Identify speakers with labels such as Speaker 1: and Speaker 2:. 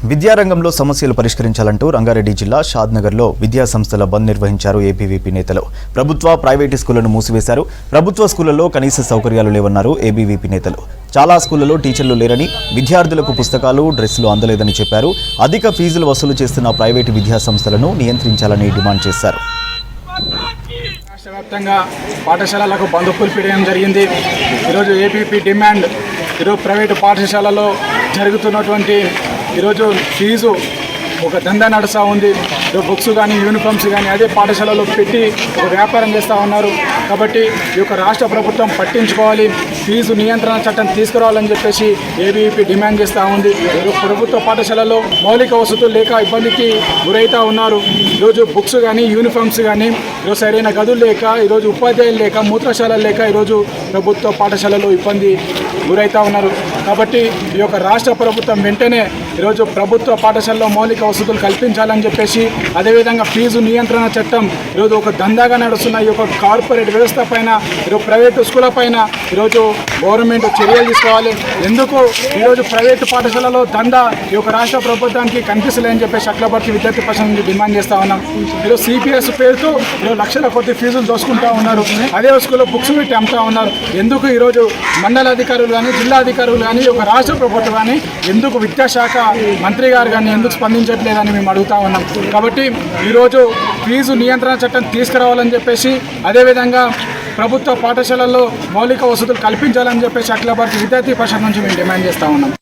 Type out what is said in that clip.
Speaker 1: విద్యారంగంలో సమస్యలు పరిష్కరించాలంటూ రంగారెడ్డి జిల్లా షాద్నగర్లో విద్యా సంస్థల బంద్ నిర్వహించారు ఏబీవీపీ నేతలు. ప్రభుత్వ, ప్రైవేటు స్కూళ్లను మూసివేశారు. ప్రభుత్వ స్కూళ్లలో కనీస సౌకర్యాలు లేవన్నారు ఏబీవీపీ నేతలు. చాలా స్కూళ్లలో టీచర్లు లేరని, విద్యార్థులకు పుస్తకాలు, డ్రెస్సులు అందలేదని చెప్పారు. అధిక ఫీజులు వసూలు చేస్తున్న ప్రైవేటు విద్యా సంస్థలను నియంత్రించాలని డిమాండ్ చేశారు.
Speaker 2: రాష్ట్రవ్యాప్తంగా పాఠశాలలకు బంద్ పిలుపువేయడం జరిగింది. ఈరోజు ఏబీవీపీ డిమాండ్ ఈరోజు ప్రైవేటు పాఠశాలలో జరుగుతున్నటువంటి ఈరోజు ఫీజు ఒక దందా నడుస్తూ ఉంది. బుక్స్ కానీ, యూనిఫామ్స్ కానీ అదే పాఠశాలలో పెట్టి ఒక వ్యాపారం చేస్తూ ఉన్నారు. కాబట్టి ఈ యొక్క రాష్ట్ర ప్రభుత్వం పట్టించుకోవాలి, ఫీజు నియంత్రణ చట్టం తీసుకురావాలని చెప్పేసి ఏబీవీపీ డిమాండ్ చేస్తూ ఉంది. ప్రభుత్వ పాఠశాలలో మౌలిక వసతులు లేక ఇబ్బందికి గురవుతూ ఉన్నారు. ఈరోజు బుక్స్ కానీ, యూనిఫామ్స్ కానీ, ఈరోజు సరైన గదులు లేక, ఈరోజు ఉపాధ్యాయులు లేక, మూత్రశాలలు లేక ఈరోజు ప్రభుత్వ పాఠశాలలో ఇబ్బంది గురవుతూ ఉన్నారు. కాబట్టి ఈ యొక్క రాష్ట్ర ప్రభుత్వం వెంటనే ఈరోజు ప్రభుత్వ పాఠశాలలో మౌలిక వసతులు కల్పించాలని చెప్పేసి, అదేవిధంగా ఫీజు నియంత్రణ చట్టం ఈరోజు ఒక దందాగా నడుస్తున్న ఈ యొక్క కార్పొరేట్ వ్యవస్థ పైన, ఈరోజు ప్రైవేటు స్కూళ్ళ పైన ఈరోజు గవర్నమెంట్ చర్యలు తీసుకోవాలి. ఎందుకు ఈరోజు ప్రైవేటు పాఠశాలలో దందా ఈ యొక్క రాష్ట్ర ప్రభుత్వానికి కనిపిస్తలేదని చెప్పేసి అఖిలభారతీయ విద్యార్థి పరిషత్ నుంచి డిమాండ్ చేస్తూ ఉన్నాం. ఈరోజు సిపిఎస్ పేరుతో ఈరోజు లక్షల కొద్ది ఫీజులు దోసుకుంటూ ఉన్నారు. అదే స్కూల్లో బుక్స్ పెట్టి అమ్ముతూ ఉన్నారు. ఎందుకు ఈరోజు మండల అధికారులు కానీ, జిల్లా అధికారులు కానీ, ఒక రాష్ట్ర ప్రభుత్వం కానీ, ఎందుకు విద్యాశాఖ మంత్రి గారు కానీ ఎందుకు స్పందించట్లేదని మేము అడుగుతా ఉన్నాం. కాబట్టి ఈరోజు ఫీజు నియంత్రణ చట్టం తీసుకురావాలని చెప్పేసి, అదేవిధంగా ప్రభుత్వ పాఠశాలల్లో మౌలిక వసతులు కల్పించాలని చెప్పేసి అఖిలభారతీయ విద్యార్థి పరిషత్ నుంచి మేము డిమాండ్ చేస్తూ ఉన్నాం.